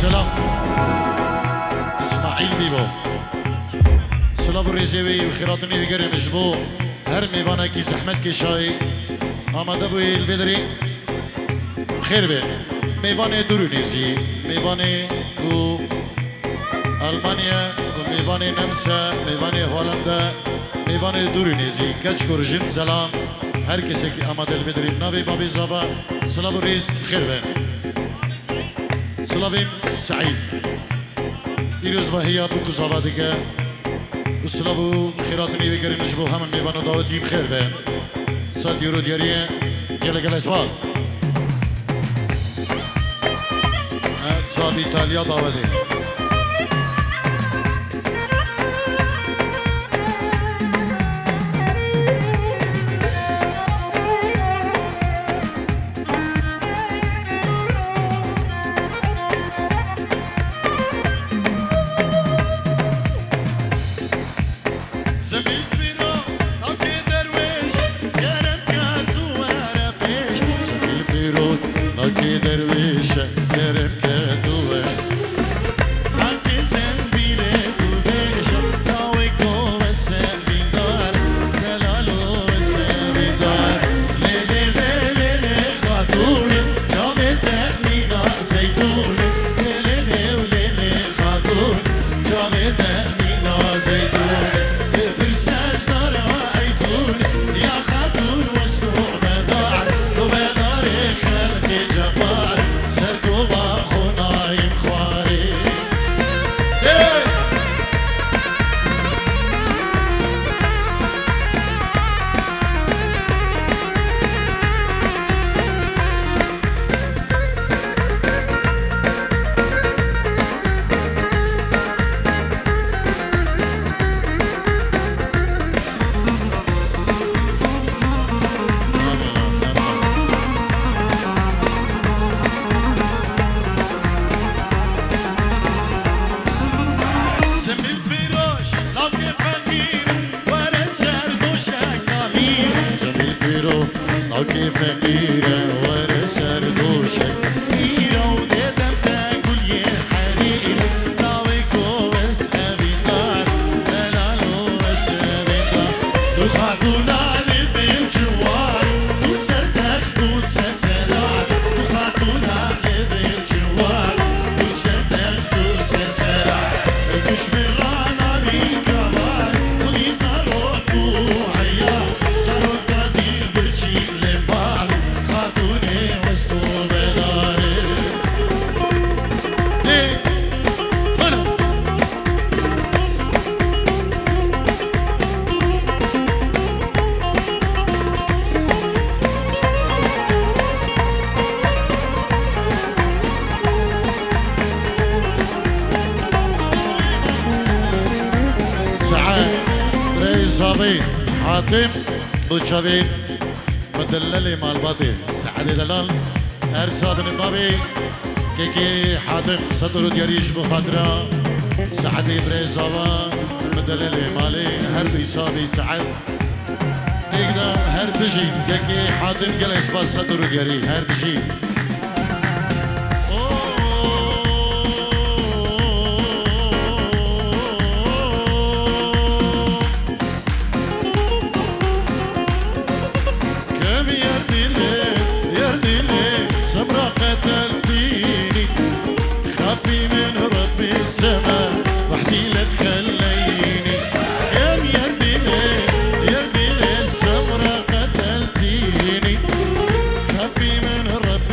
سلام اسماعیل بیبو سلام و ریزیوی و خیراتونی بگری نجبو هر میوانه کی زحمت کی شایی آماده بوی الویدری خیر به میوانه دورونیزی میوانه و آلمانیا و میوانه نمسا میوانه هولندا میوانه دورونیزی کچ کرجین سلام هر کسی که آماده الویدری ناوی بابی زابا سلام و ریز خیر به سلام سعید پیروز و هیا بکو زابا دیگه و سلام و خیراتونی بگری نجبو همون میوانه دعوتی بخیر به 100 یورو دیاریه گله اسباز صاب ایتالیا دعوتی حاتم بوشابي مدللي مال باطي سعد دلال ارساب النبي كيكي حاتم صدر دياريش بخضرا سعد بريزاوا مدللي مالي هربي صابي سعد تقدر هربشي كيكي حاتم جلس بس صدر دياري هربشي قتلتيني خافي من رب السماء وحدي لا تخليني يا يردي السمرة قتلتيني خافي من رب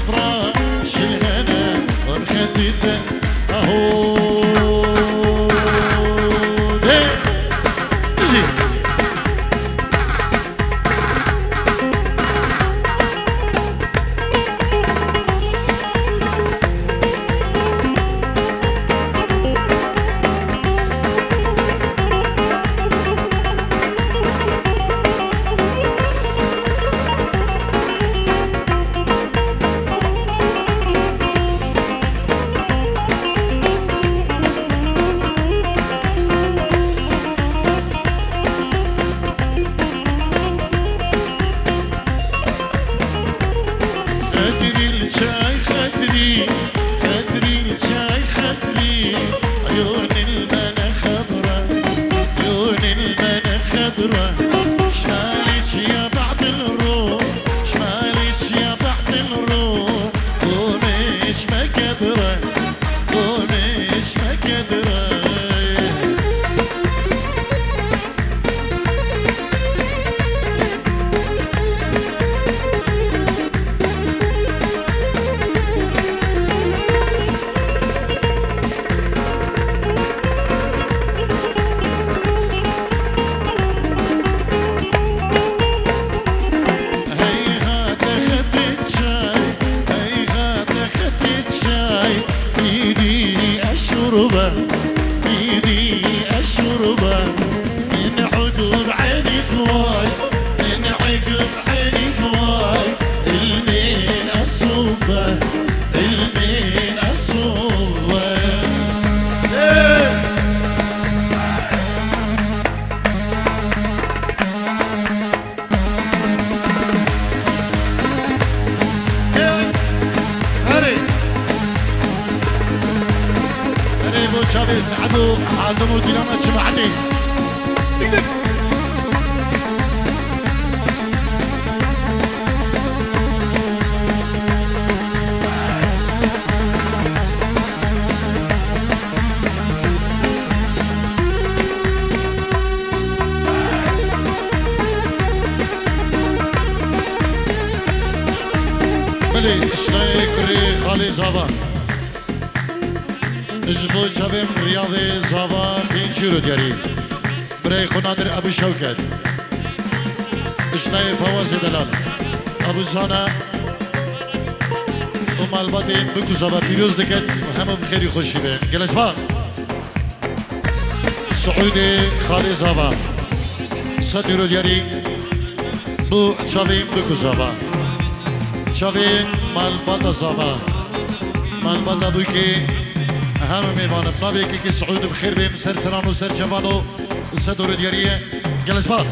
صفراء شلهنا ومخددة اهو دي اجي عندهم دينا تشبعني دق ملي اشلاي كري خالي زابا جبو شباب رياضي زابا فين شيرو دياري بري خنادر ابو شوكت اشلاي فواز دلال ابو زانا ومالباتين بكو زابا بيروز دكت وهم بخير خوشي بين جلس با سعودي خالي زابا ساتيرو دياري بو شباب بكو زابا شباب مالباتا زابا مالباتا بوكي همه میوانم نبیکی که سعود بخیر بیم سر سران و سر جوان و سر دور دیاریه جلس باق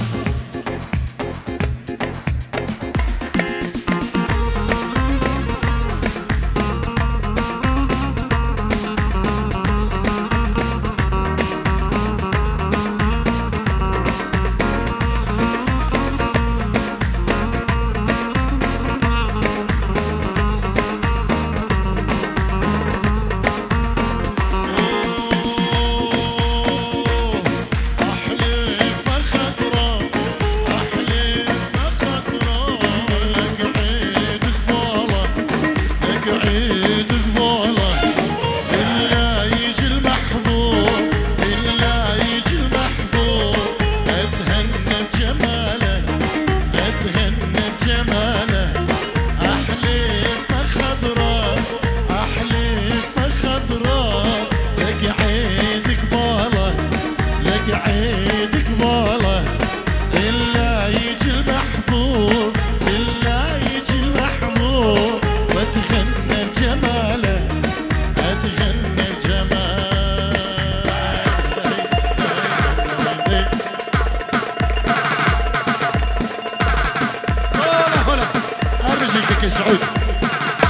سعود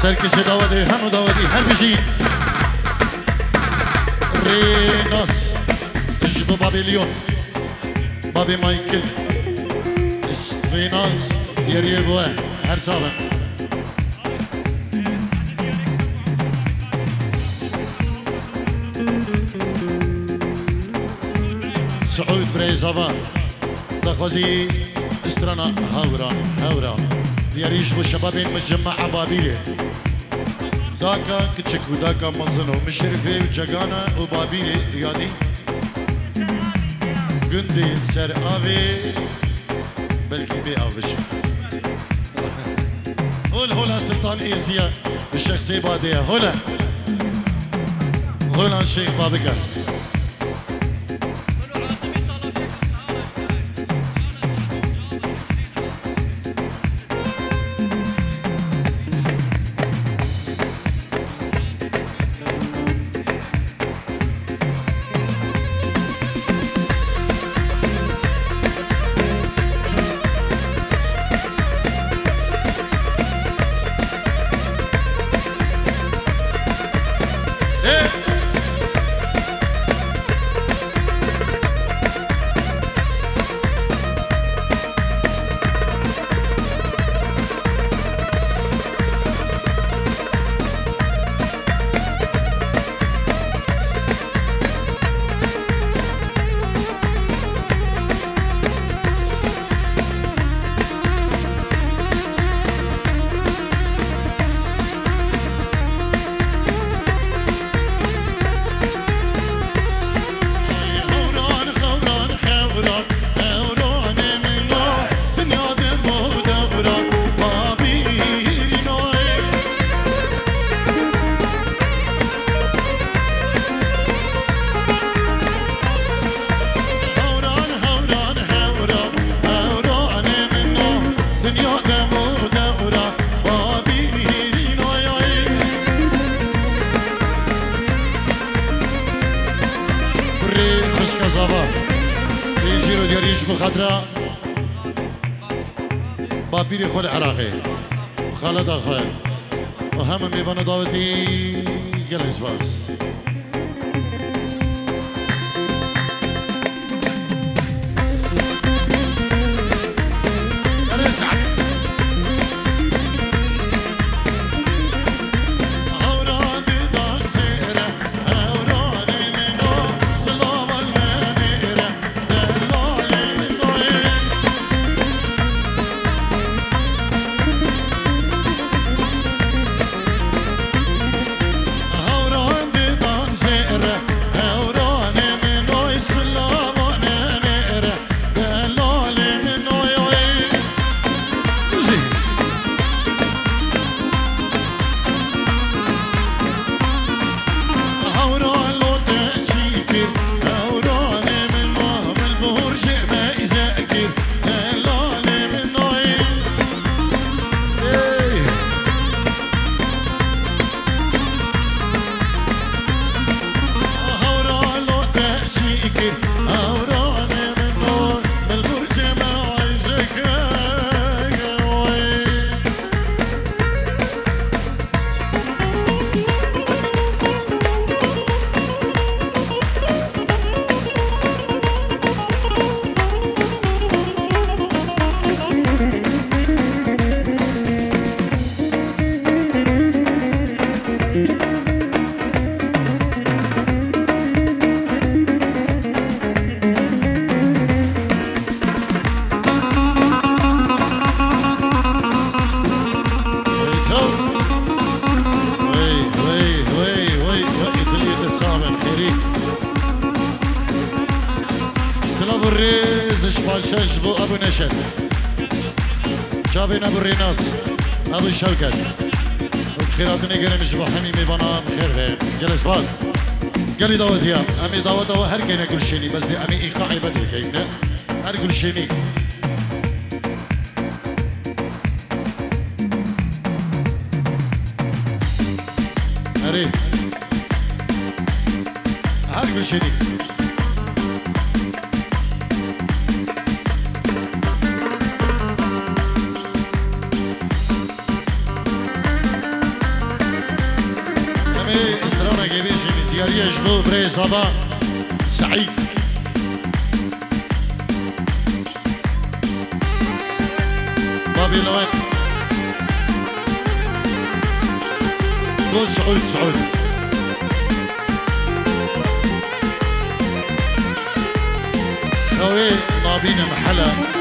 سركش داودي هم داودي هر بشي ريناس جبو بابي اليوم بابي مايكل ريناس يريبوه هر سابن سعود بريزابان دخوزي استرانا هاورا دياريش والشباب متجمع عبابيله داكا كتشك وداكا مزنو مشرفي وجاكانا وبابيري يعني قندي سر آبي بلكي بي آبش هولا سلطان إيزيا الشيخ سيبادية هولا الشيخ بابكر خضراء بابيري خو العراقي خالد اخوي وهم ميفان داوتي جلس باس شجبو ابو نشد شابين ابو الريناس ابو الشوكت بخيراتني قريم جبو حميمي بنا بخير جلس بعد قالي داود يا امي داود هر كينا كل شيني بس دي امي ايقاعي بدري كينا هر كل شيني هري هر كل شيني يجبو بري صبا سعيد بابي لوين قول سعود خوي نابين محلا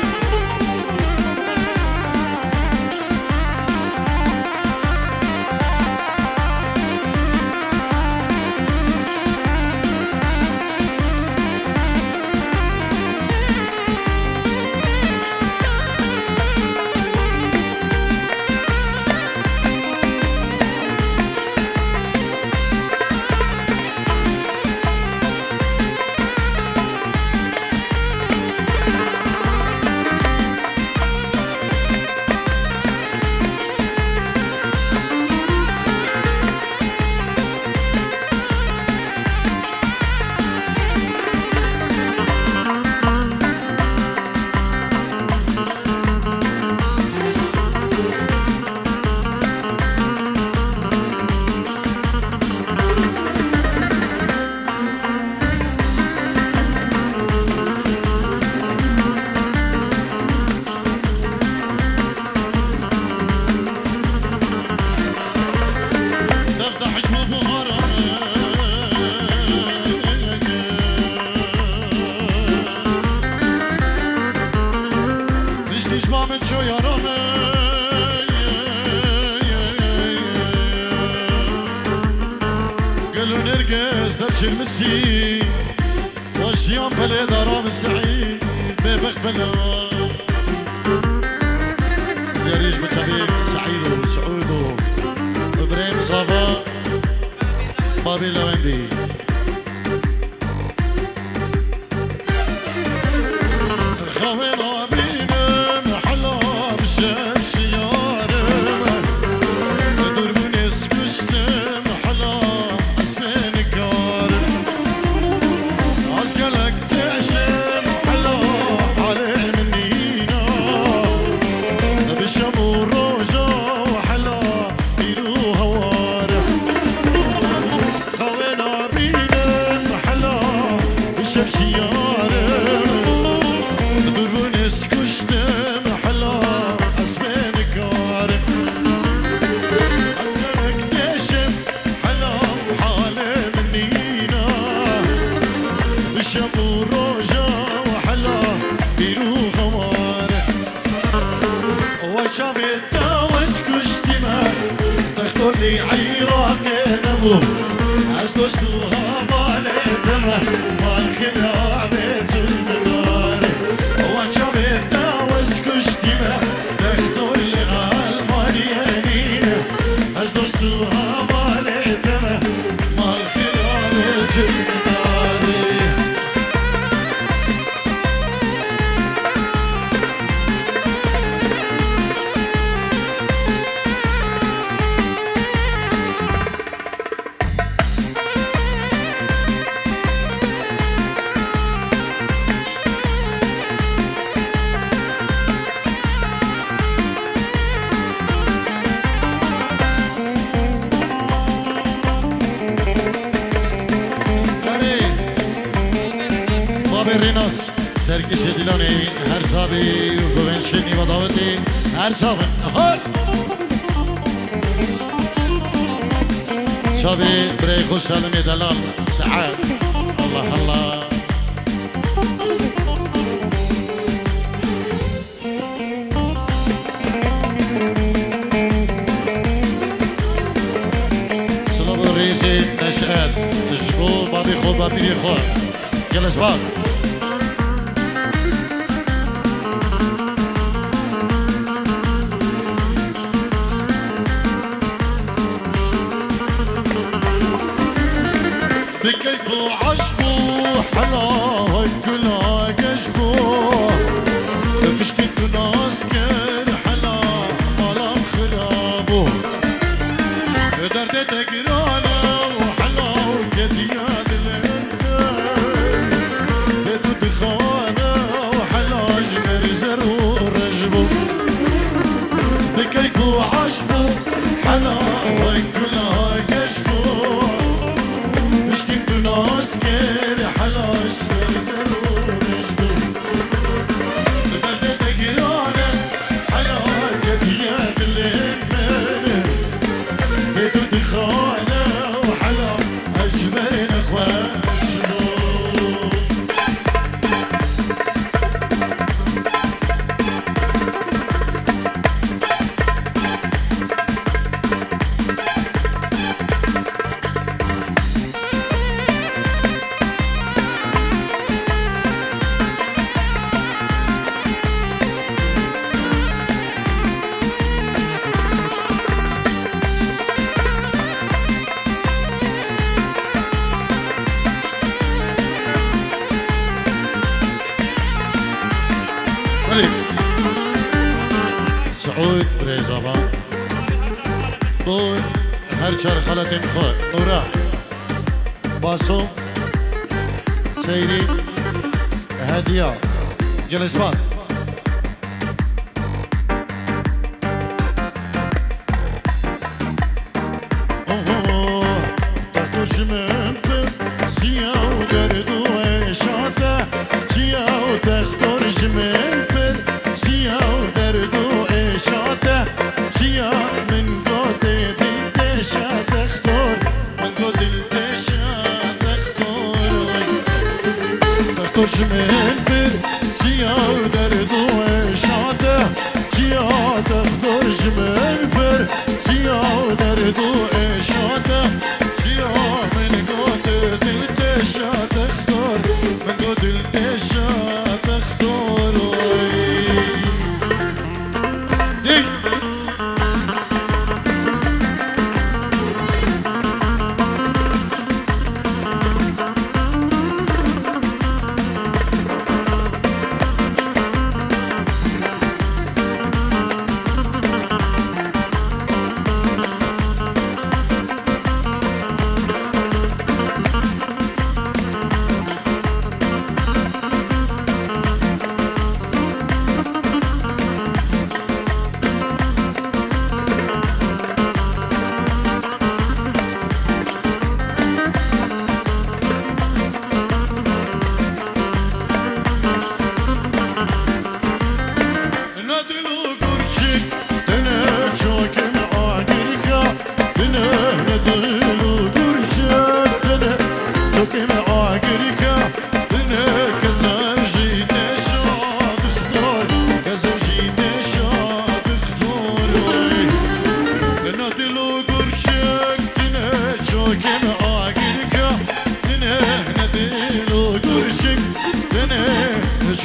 وابشر مسي وشيام بلي دارام السعيد ببخ بلا يريج بتبيك سعيد وسعود وابراهيم صافا بابي لوندي خوينا بينا محلا بالشمس يارم دور بنس كشتم محلا اسفين كارم عسكرك تعشم محلا علي منينا بشمو روجا وحلا بيرو هوارم خوينا بينا محلا بالشمس يارم لي عيراك نبو عزدوستوها بالتمه والخلا بيت الدار وشبيتنا وسكشتمه تخطر لنا الماليانين عزدوستوها بالتمه والخلا بيت الدار ريناس سرکش دیلانی هر صابی و گوینشنی و داوتی هر صابن هر صابی برای خوش سالمی دلال سعاد الله الله سلام ریزی نشأت تشبو بابی خوب بابی خوب جلس باب بكيف عجبو حلاوة كلها قجبو بشتك ناس كر حلا مالام خرابو درد تقرانا وحلاو كدياد الانتان بدو دخانا وحلا جمر زرو رجبو بكيف عجبو حلاوة كلها قجبو ناس كير حلاش زرور رجدو بدأت تقرانا حلاك بياد الإنمان بدو دخانا وحلا أجمل أخوان سعود بريزابان بو هر چار خلطين خود نورا باسو سيري هدية جلس بات تخش من سيا ودرد وإشاته سيا وتخرج من سيا ودرد وإشاته سيا من قد التشا تختار من قد التشا تختارش من سيا ودرد وإشاته سيا تختارش من سيا ودرد وإشاته سيا من قد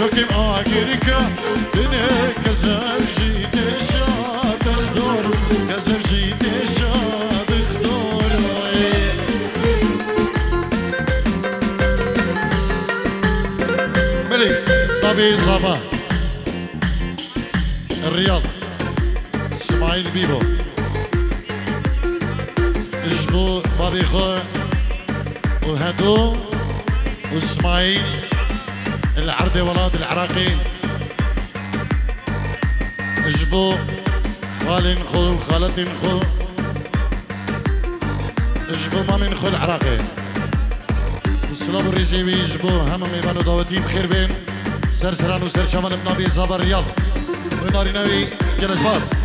شوكيم آخرك دنيا كزر جيت شاد خدور كزر جيت شاد خدور ملك نبي صبا الرياض اسماعيل بيبو اجبو بابي خو وهدو واسماعيل العردي ولاد العراقي اجبو خالي نخو خالتي نخو اجبو مامي نخو العراقي السلام الريزيوي اجبو هم ميبانو داوتي بخير بين سرسران وسر شمال بنابي زابا الرياض وناري نوي جلسبات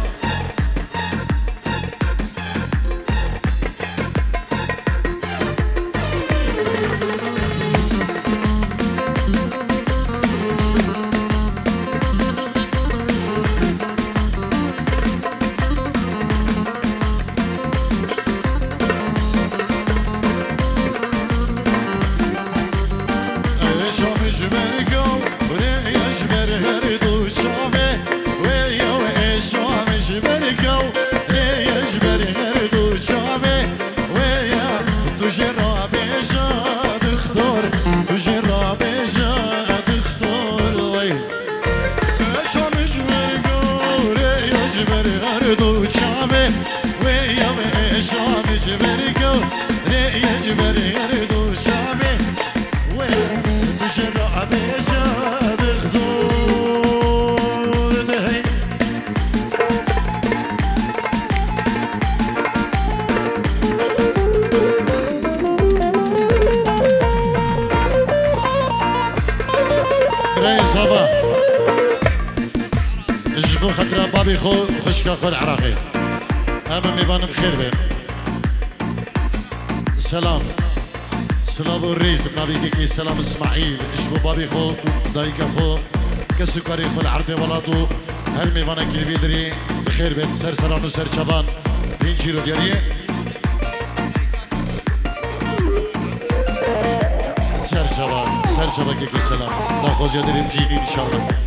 بابي خو خشكا خو العراقي أما ميبان بخير بين سلام سلام الرئيس بنابي كي سلام اسماعيل اجبو بابي خو دايكا خو كسكري خو العرض ولادو هل ميبانا كي بيدري بخير بين سر سلام وسر شبان بينجيرو دياريه سر شبان كي سلام دا خوزي دريم جيني ان شاء الله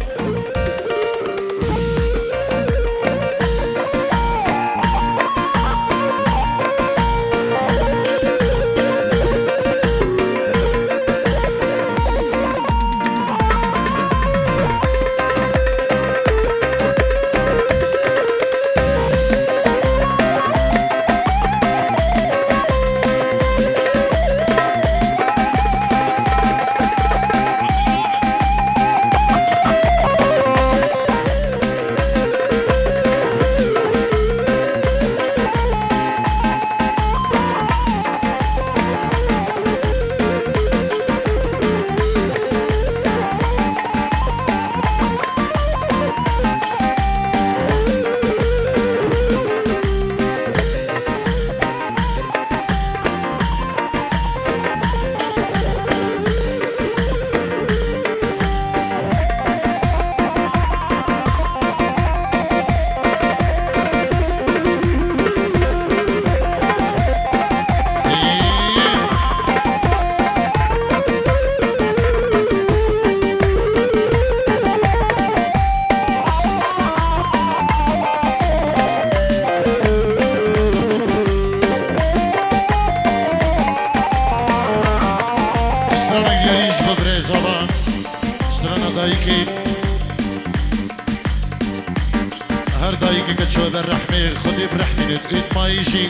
هر دايك كتشوف الرحمة خدي برحمة نتقيت ما يجي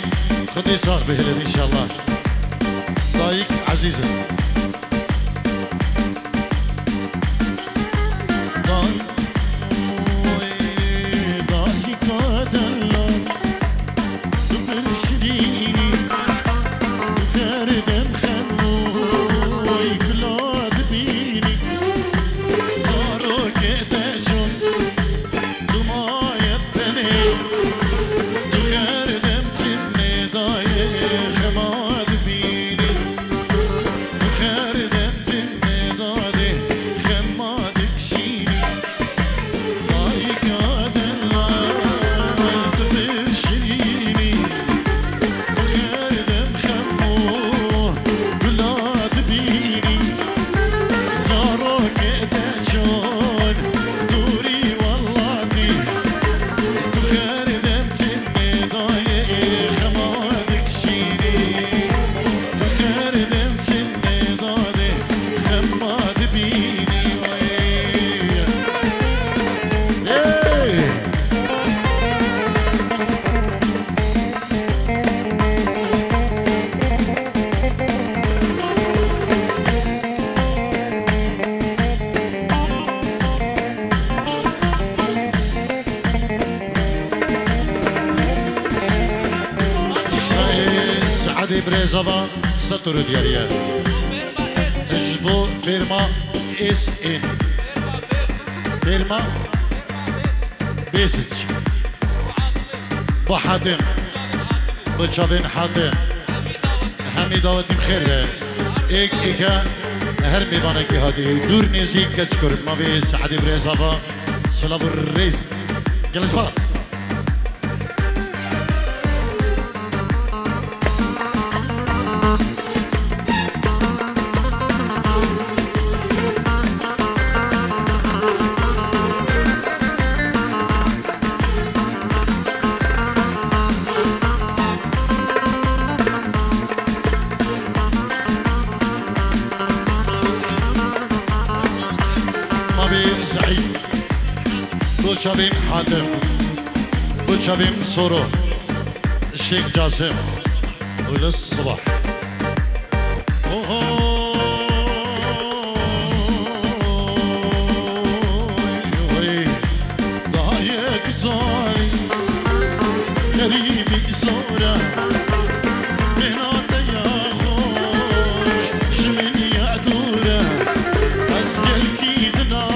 خدي صاغ بهلل إن شاء الله دايك عزيزة سعدي بريزابا ستر دياريا جبو فيرما اس ان فيرما بيسج بو حاتم بو شابين حاتم همي دعوتي بخير ايك ايكا هر ميوانا كي هادي دور نيزي كتش كرد ما بي سعدي بريزابا سلاب الرئيس جلس فاس شابين حاتم شابين سورو الشيخ جاسم وللصبح ضايق زاري غريبي زورة بنات يا خوش شمن يا دورة أسجل كيدنا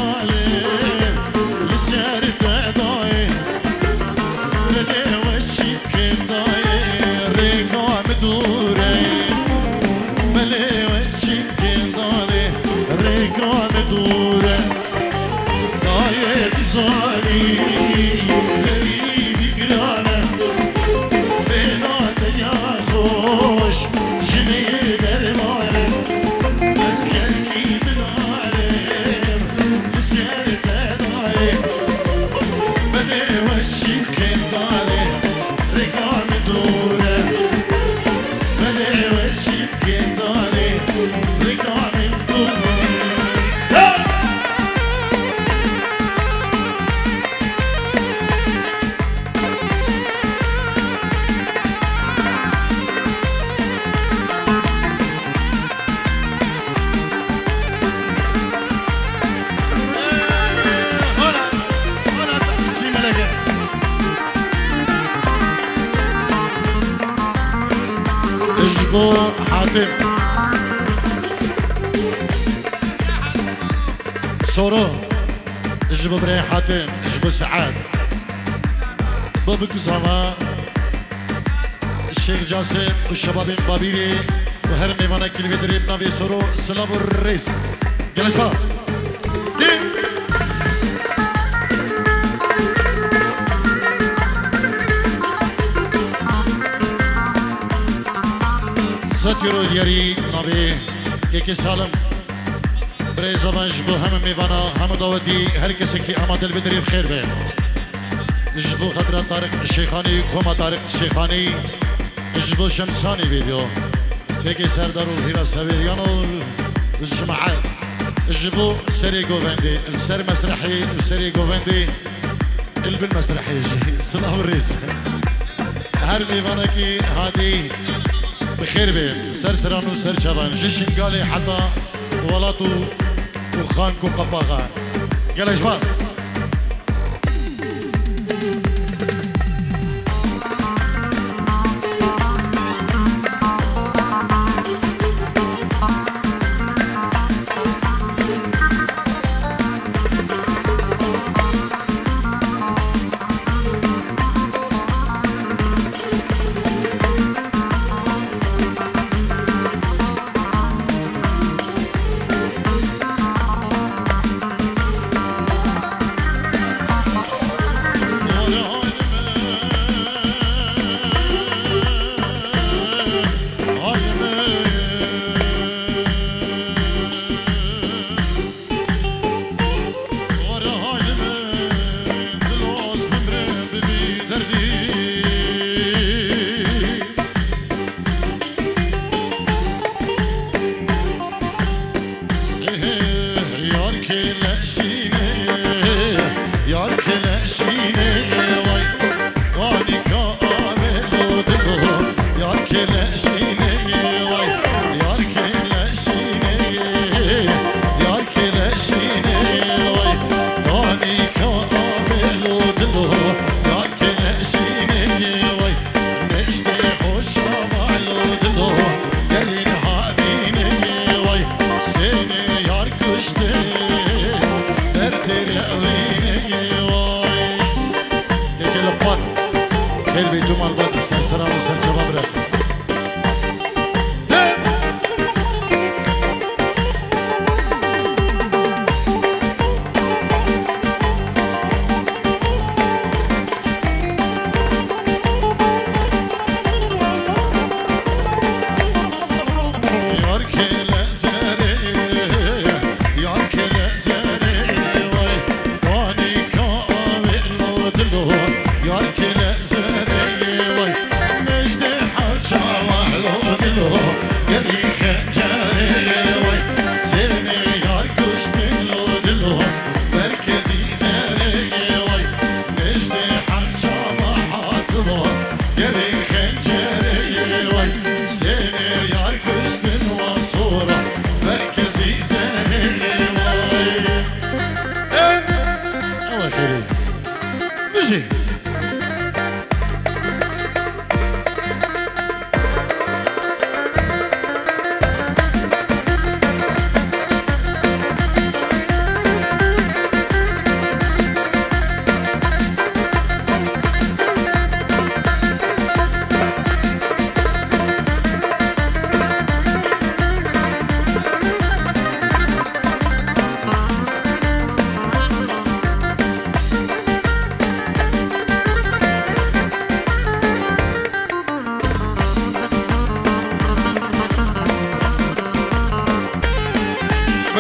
جبو حاتم سورو جبو بري حاتم جبو سعاد بابك زمان الشيخ جاسم والشباب بابيري وهر ميوانا كلمة دريب نافي سورو سلام الرئيس جلس باز ستيرو دياري نبي كيكي سالم بري زمان جبو هم ميوانا هم داودي هر كسي كي اماد البدري بخير بين جبو خضرة طارق الشيخاني كوما طارق الشيخاني جبو شمساني فيديو كيكي سردار والهيرا سابيريانو الجماعات جبو سري جوفندي السر مسرحي وسري جوفندي البن مسرحي سلام الرئيس هر ميوانا كي هادي بخير بين سر سران وسر شبان جيشن قالي حتى ولاتو وخانكو قباغا قال باس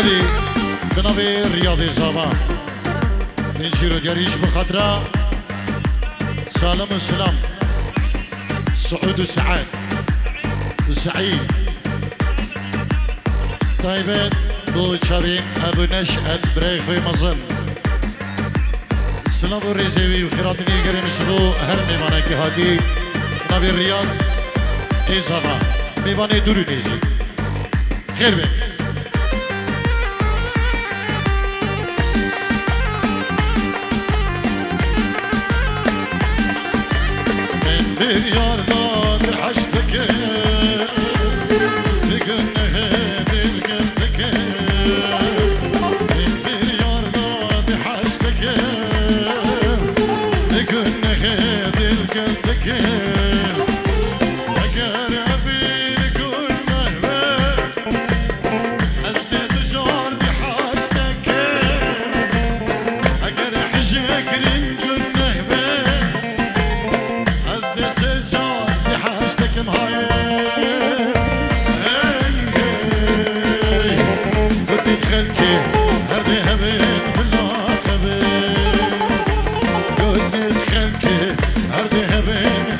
بلي بنابي رياضي زابا من جيرو دياريش بخطرة سالم وسلام سعود وسعاد وسعيد طيبت بو شابين ابو نشأت بريخ في مظن سلام الرزيوي وخيراتني يقري مشبو هر ميمانه كي هاتي نبي الرياض إزافا ميمانه دورو نيزي خير بين من bir yardan haştaki bir günne dilgindeki من bir yardan haştaki bir günne dilgindeki اگر ابین گونه از دید جار دی حاستکه اگر حجگرین گونه از دست جار دی حاستکم های بدید خلکی هر دی همین بلا خبر بدید خلکی هر دی همین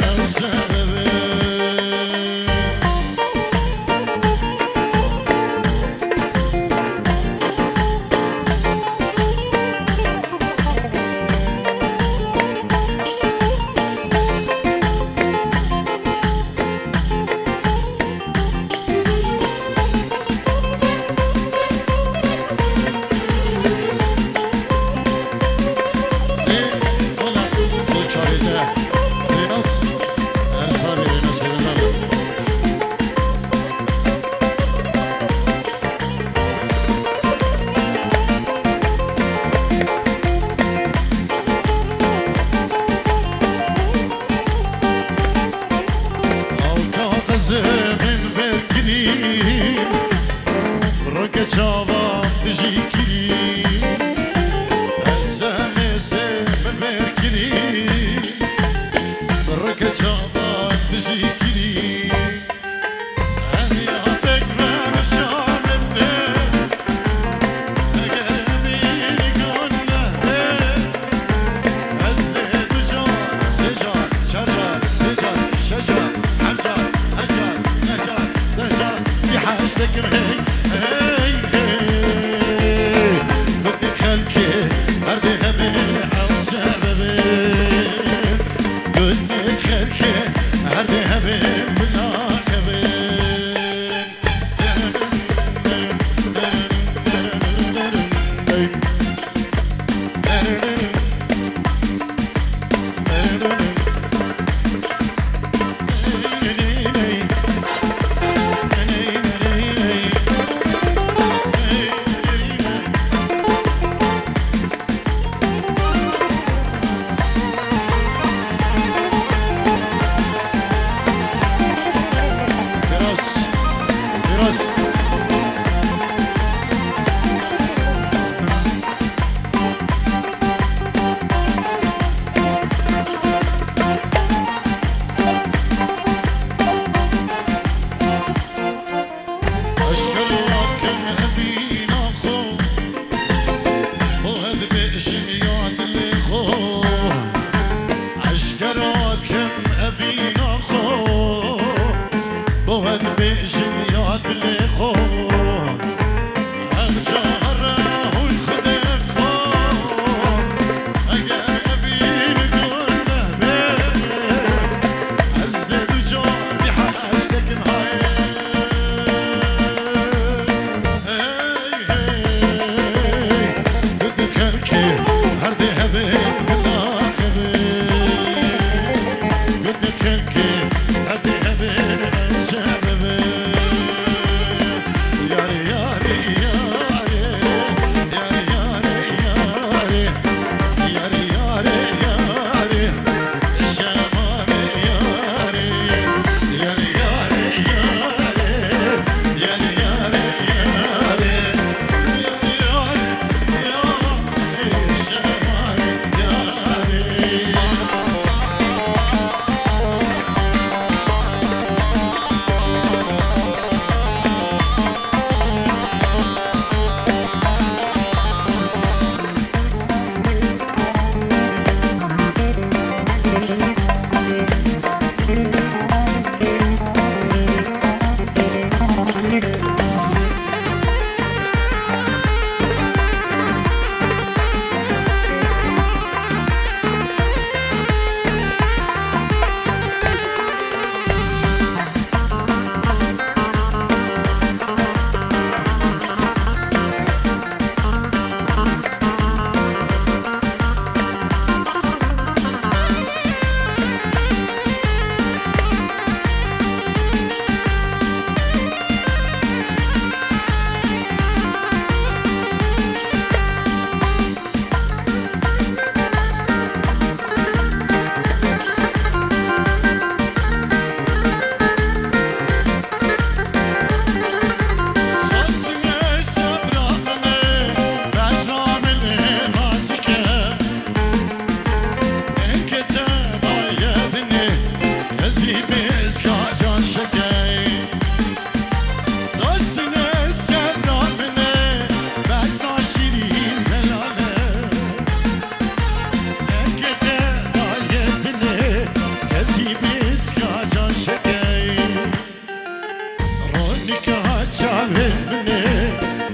نکه چاوینه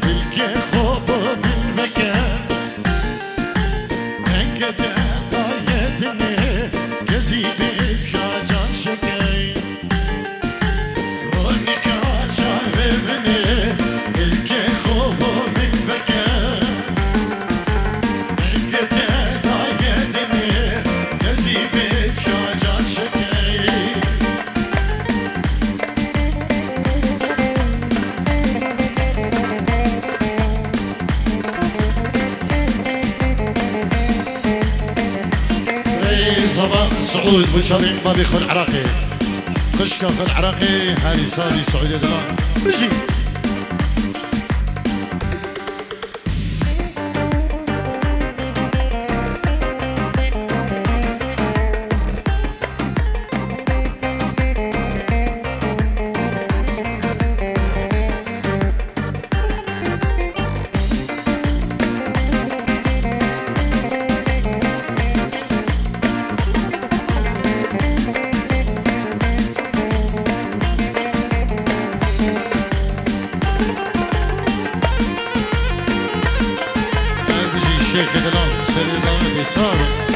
دلگه خوب من بکه انگده دایدنه گزی بیزگا جان شکی نکه چاوینه دلگه خوب من بکه انگده دایدنه گزی بیزگا جان شکی صباح سعود بوشابين بابي خل عراقي خشكة خل عراقي هاري ساري سعودية دلان بجي شيخ دلال سيدنا بيسار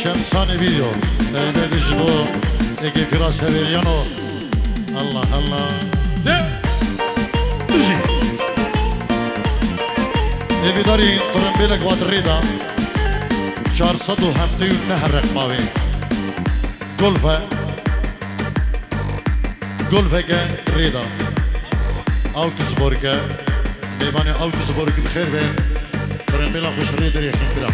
شمسان فيديو ده جبو يجي في راس هبيريانو الله الله ده تجي يبي داري قرنبيلك واد الريدة شهر صدو همتي ونهر رقماوي قلفة ريدة او كسبوركا بيباني او كسبوركا بخير بين قرنبيلك وش الريدة يخين كده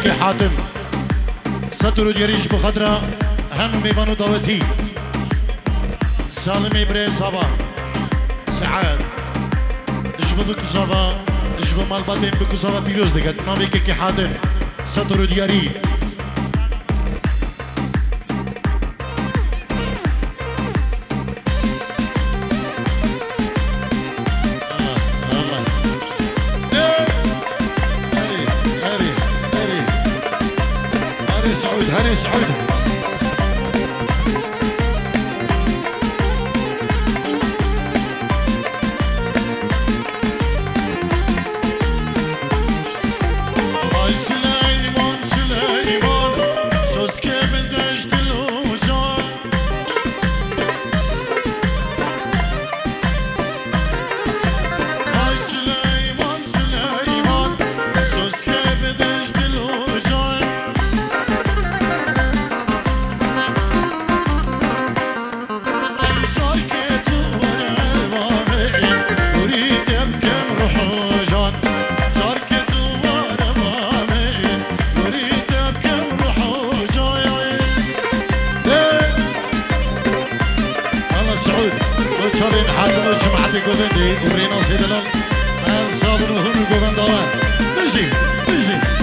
كي حاتم ستر جريش بخضرة هم ميبانو داوتي سالمي بري صبا سعاد اجبو بكوزافا اجبو مالباتين بكوزافا بيروز دقت نامي كي حاتم ستر جري هاني سعود هاي سليمان جماعت گوبندی و رینا سیدلال هر صابر و هون گوبند آور بجی بجی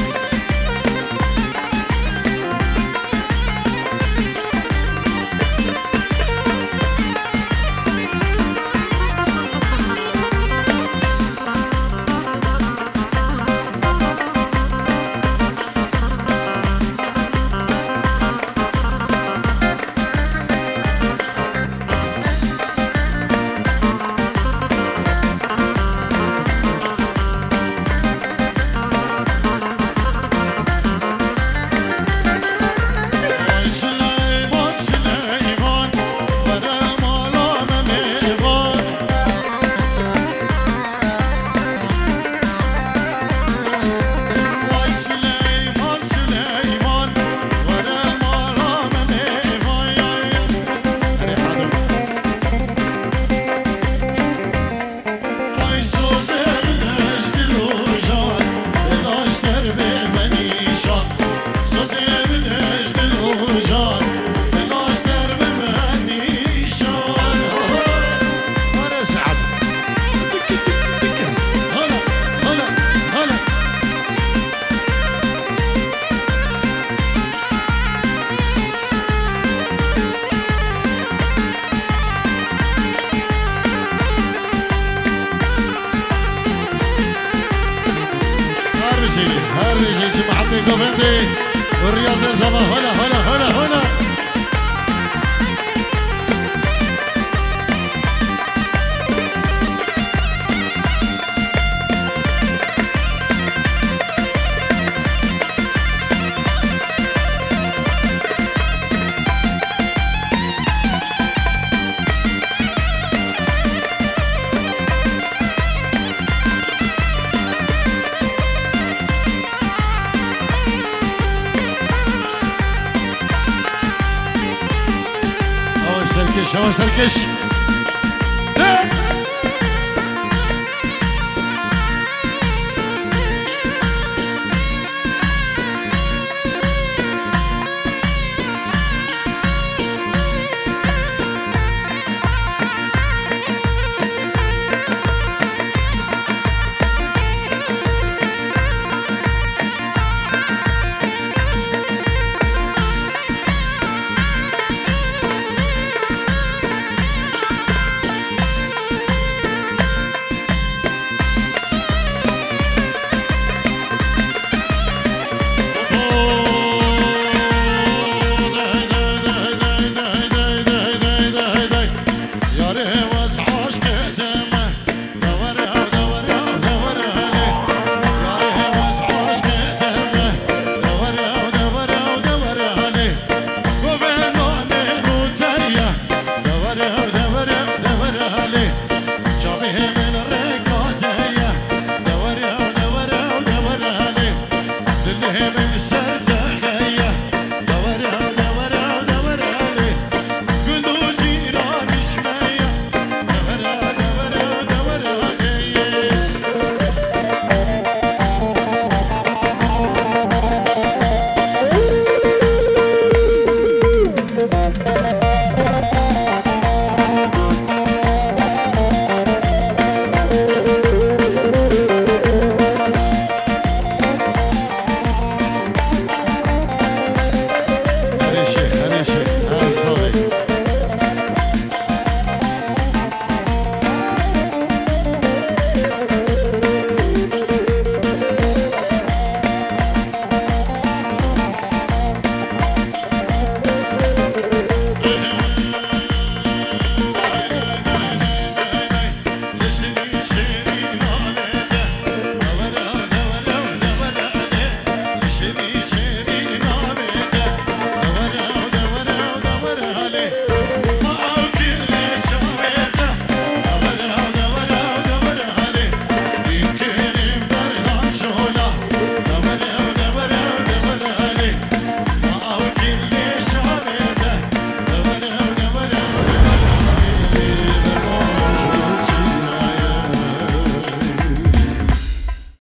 هر بيجي جماعة الجوفندي والرياضة زمان هلا هلا هلا هلا شواش تركش